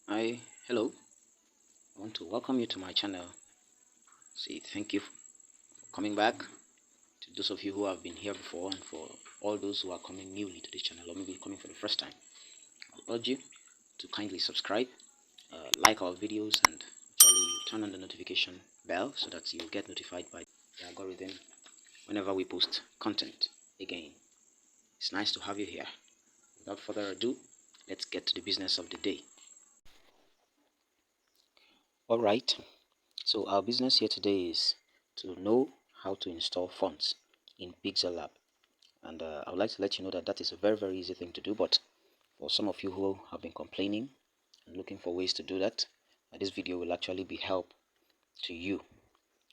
Hi, hello. I want to welcome you to my channel. Say thank you for coming back. To those of you who have been here before, and for all those who are coming newly to this channel, or maybe coming for the first time, I urge you to kindly subscribe, like our videos, and actually turn on the notification bell so that you get notified by the algorithm whenever we post content. Again, it's nice to have you here. Without further ado, let's get to the business of the day. All right. So our business here today is to know how to install fonts in PixelLab, and I would like to let you know that that is a very easy thing to do. But for some of you who have been complaining and looking for ways to do that, this video will actually be help to you.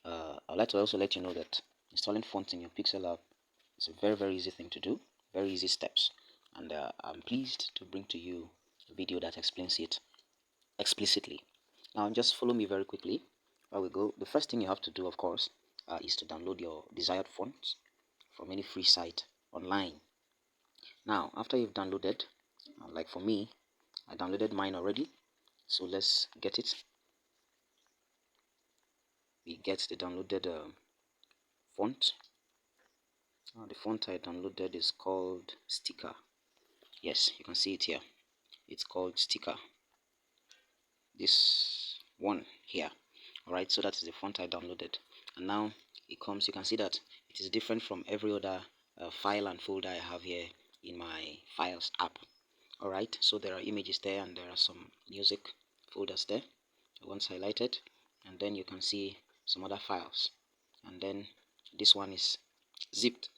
I'd like to also let you know that installing fonts in your PixelLab is a very easy thing to do, very easy steps, and I'm pleased to bring to you a video that explains it explicitly. Now just follow me very quickly while we go. The first thing you have to do, of course, is to download your desired font from any free site online. Now after you've downloaded, like for me, I downloaded mine already, so let's get it. We get the downloaded font. The font I downloaded is called Sticker. Yes, you can see it here. It's called Sticker, this one here. Alright, so that is the font I downloaded, and now it comes. You can see that it is different from every other file and folder I have here in my files app. Alright, so there are images there, and there are some music folders there, once highlighted, and then you can see some other files, and then this one is zipped,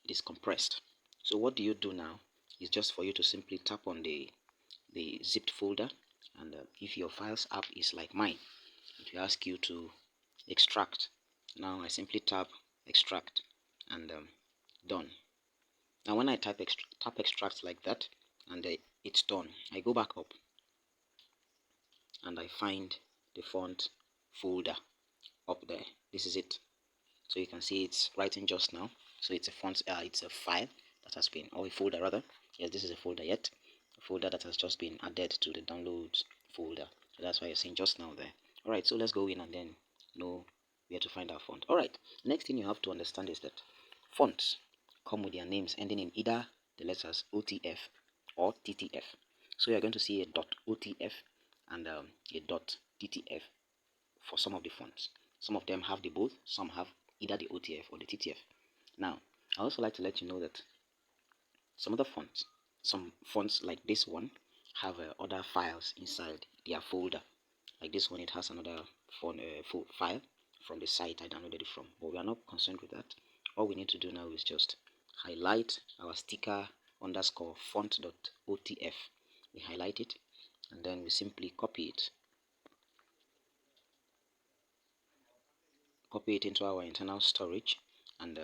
it is compressed. So what do you do now is just for you to simply tap on the zipped folder, and if your files app is like mine, it will ask you to extract. Now I simply tap extract, and done. Now when I tap extract like that, and it's done, I go back up and I find the font folder up there. This is it. So you can see it's writing just now. So it's a font, it's a file that has been, or a folder rather. Yes, this is a folder yet. A folder that has just been added to the downloads folder. So that's why you're seeing just now there. Alright, so let's go in and then know where to find our font. Alright, next thing you have to understand is that fonts come with their names ending in either the letters OTF or TTF. So you're going to see a .OTF and a .TTF for some of the fonts. Some of them have the both, some have either the OTF or the TTF. Now, I also like to let you know that some other fonts, some fonts like this one, have other files inside their folder. Like this one, it has another font file from the site I downloaded it from, but we are not concerned with that. All we need to do now is just highlight our sticker underscore font.otf. We highlight it, and then we simply copy it into our internal storage. And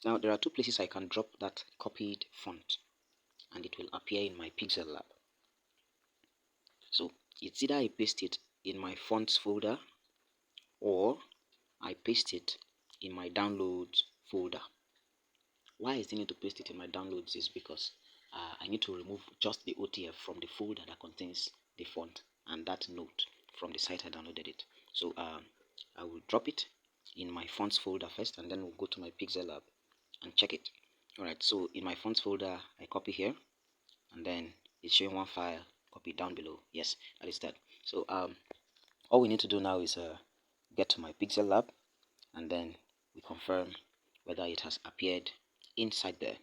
now there are two places I can drop that copied font, and it will appear in my PixelLab. So it's either I paste it in my fonts folder, or I paste it in my downloads folder. Why I still need to paste it in my downloads is because I need to remove just the OTF from the folder that contains the font and that note from the site I downloaded it. So I will drop it in my fonts folder first, and then we'll go to my PixelLab and check it. Alright, so in my fonts folder, I copy here, and then it's showing one file, copy down below. Yes, that is that. So all we need to do now is get to my PixelLab, and then we confirm whether it has appeared inside there.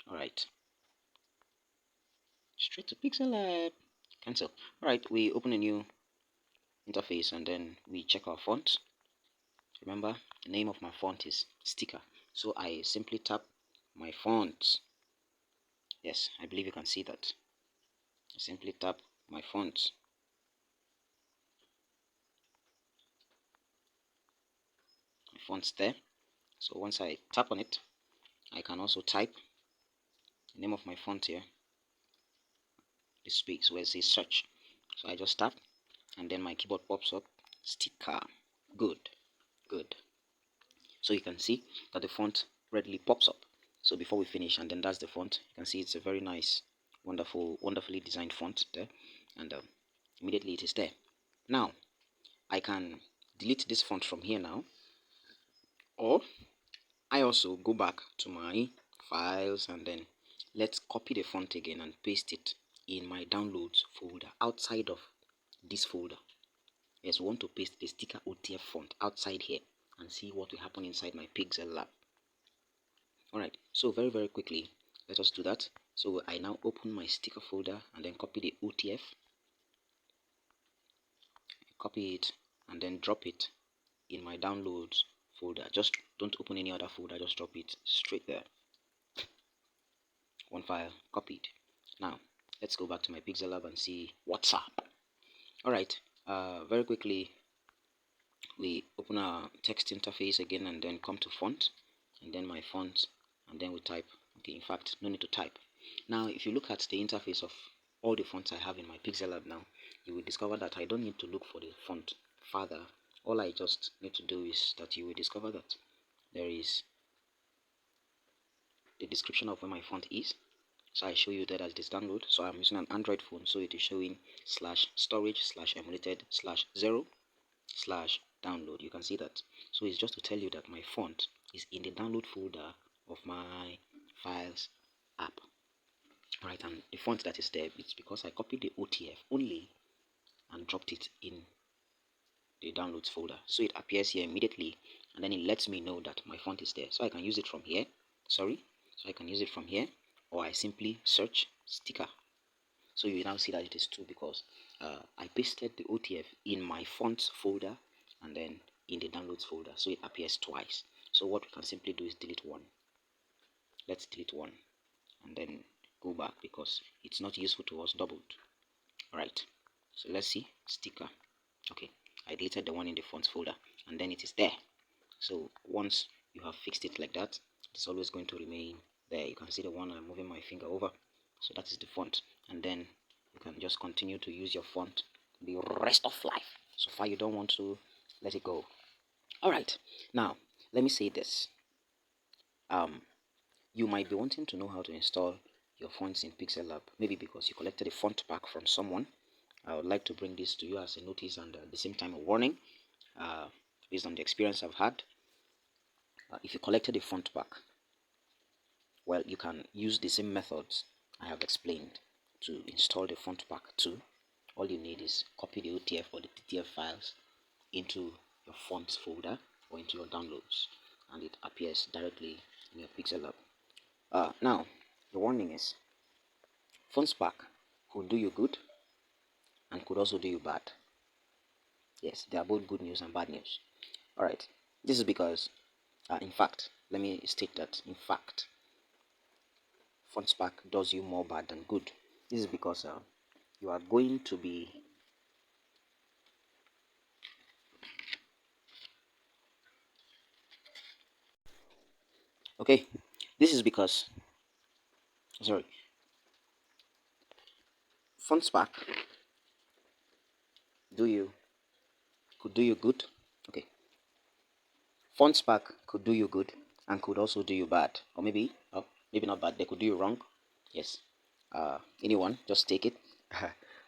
Alright, straight to PixelLab, cancel. Alright, we open a new interface, and then we check our font. Remember, the name of my font is Sticker, so I simply tap my font. Yes, I believe you can see that. I simply tap my font. My font's there. So once I tap on it, I can also type the name of my font here. This space where it says search. So I just tap, and then my keyboard pops up Sticker. Good. So you can see that the font readily pops up. So before we finish, and then that's the font. You can see it's a very nice, wonderfully designed font there. and immediately it is there. Now I can delete this font from here now, or I also go back to my files and then let's copy the font again and paste it in my downloads folder outside of this folder. Yes, we want to paste the sticker OTF font outside here and see what will happen inside my PixelLab. Alright, so very quickly, let us do that. So I now open my sticker folder and then copy the OTF, copy it and then drop it in my downloads folder. Just don't open any other folder, just drop it straight there. One file copied. Now let's go back to my PixelLab and see what's up. Alright, very quickly we open our text interface again and then come to font and then my font and then we type. Okay, in fact, no need to type. Now if you look at the interface of all the fonts I have in my PixelLab now, you will discover that I don't need to look for the font further. All I just need to do is that you will discover that there is the description of where my font is. So I show you that as this download. So I'm using an Android phone, so it is showing /storage/emulated/0/download. You can see that. So it's just to tell you that my font is in the download folder of my files app. Alright, and the font that is there, it's because I copied the OTF only and dropped it in the downloads folder. So it appears here immediately and then it lets me know that my font is there. So I can use it from here. So I can use it from here, or I simply search sticker. So you now see that it is 2 because I pasted the OTF in my fonts folder and then in the downloads folder, so it appears twice. So what we can simply do is delete one. Let's delete one and then go back because it's not useful to us doubled. Alright, so let's see sticker. Okay, I deleted the one in the fonts folder and then it is there. So once you have fixed it like that, it's always going to remain there. You can see the one I'm moving my finger over. So that is the font, and then you can just continue to use your font the rest of life, so far you don't want to let it go. Alright, now let me say this. You might be wanting to know how to install your fonts in PixelLab, maybe because you collected a font pack from someone. I would like to bring this to you as a notice and at the same time a warning, based on the experience I've had. If you collected a font pack, well, you can use the same methods I have explained to install the font pack too. All you need is copy the OTF or the TTF files into your fonts folder or into your downloads, and it appears directly in your PixelLab. Now, the warning is, fonts pack could do you good and could also do you bad. Yes, they are both good news and bad news. Alright, this is because, in fact, let me state that, in fact, fonts pack does you more bad than good. This is because you are going to be okay. This is because fonts pack could do you good. Okay, fonts pack could do you good and could also do you bad, or maybe not bad. They could do you wrong. Yes. Anyone, just take it.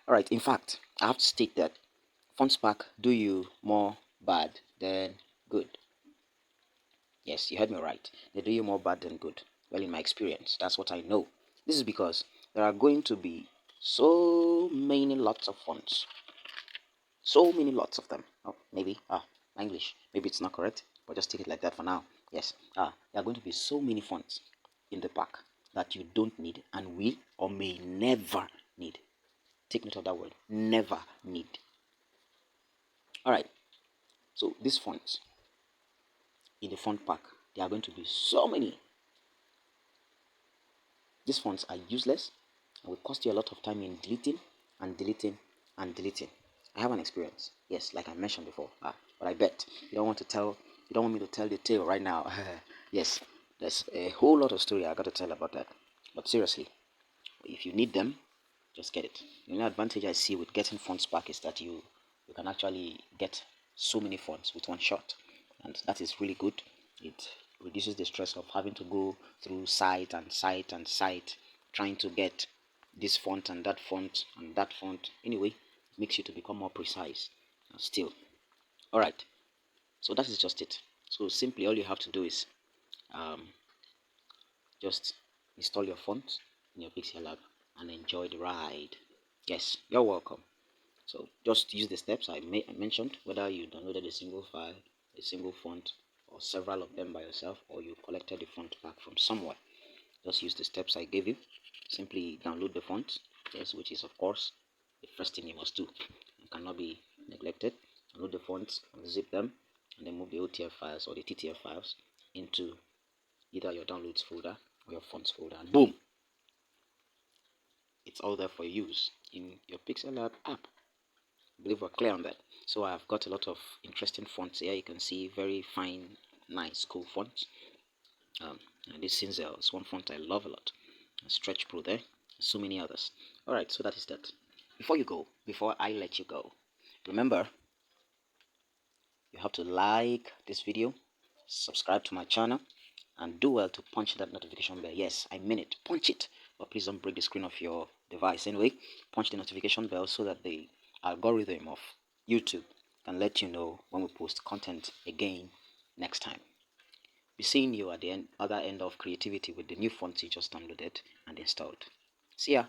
All right. In fact, I have to state that fonts pack do you more bad than good. Yes, you heard me right. They do you more bad than good. Well, in my experience, that's what I know. This is because there are going to be so many lots of fonts. So many lots of them. Oh, maybe, English. Maybe it's not correct, but just take it like that for now. Yes, there are going to be so many fonts in the pack that you don't need and will or may never need. Take note of that word, never need. Alright, so these fonts in the font pack, there are going to be so many. These fonts are useless and will cost you a lot of time in deleting and deleting and deleting. I have an experience, yes, like I mentioned before, but I bet you don't want me to tell the tale right now. Yes, there's a whole lot of story I got to tell about that. But seriously, if you need them, just get it. The only advantage I see with getting fonts pack is that you can actually get so many fonts with one shot, and that is really good. It reduces the stress of having to go through site and site and site trying to get this font and that font and that font. Anyway, it makes you to become more precise still. Alright, so that is just it. So simply all you have to do is um, just install your font in your PixelLab and enjoy the ride. Yes, you're welcome. So just use the steps I mentioned, whether you downloaded a single file, a single font, or several of them by yourself, or you collected the font back from somewhere. Just use the steps I gave you. Simply download the font, yes, which is of course the first thing you must do. It cannot be neglected. Download the fonts, zip them, and then move the OTF files or the TTF files into either your downloads folder or your fonts folder, and boom, it's all there for use in your PixelLab app. I believe we're clear on that. So I've got a lot of interesting fonts here. You can see very fine, nice, cool fonts. And this Cinzel is one font I love a lot. Stretch Pro there, so many others. Alright, so that is that. Before I let you go, remember you have to like this video, subscribe to my channel, and do well to punch that notification bell. Yes, I mean it, punch it, but please don't break the screen of your device. Anyway, punch the notification bell so that the algorithm of YouTube can let you know when we post content again next time. Be seeing you at the other end of creativity with the new fonts you just downloaded and installed. See ya.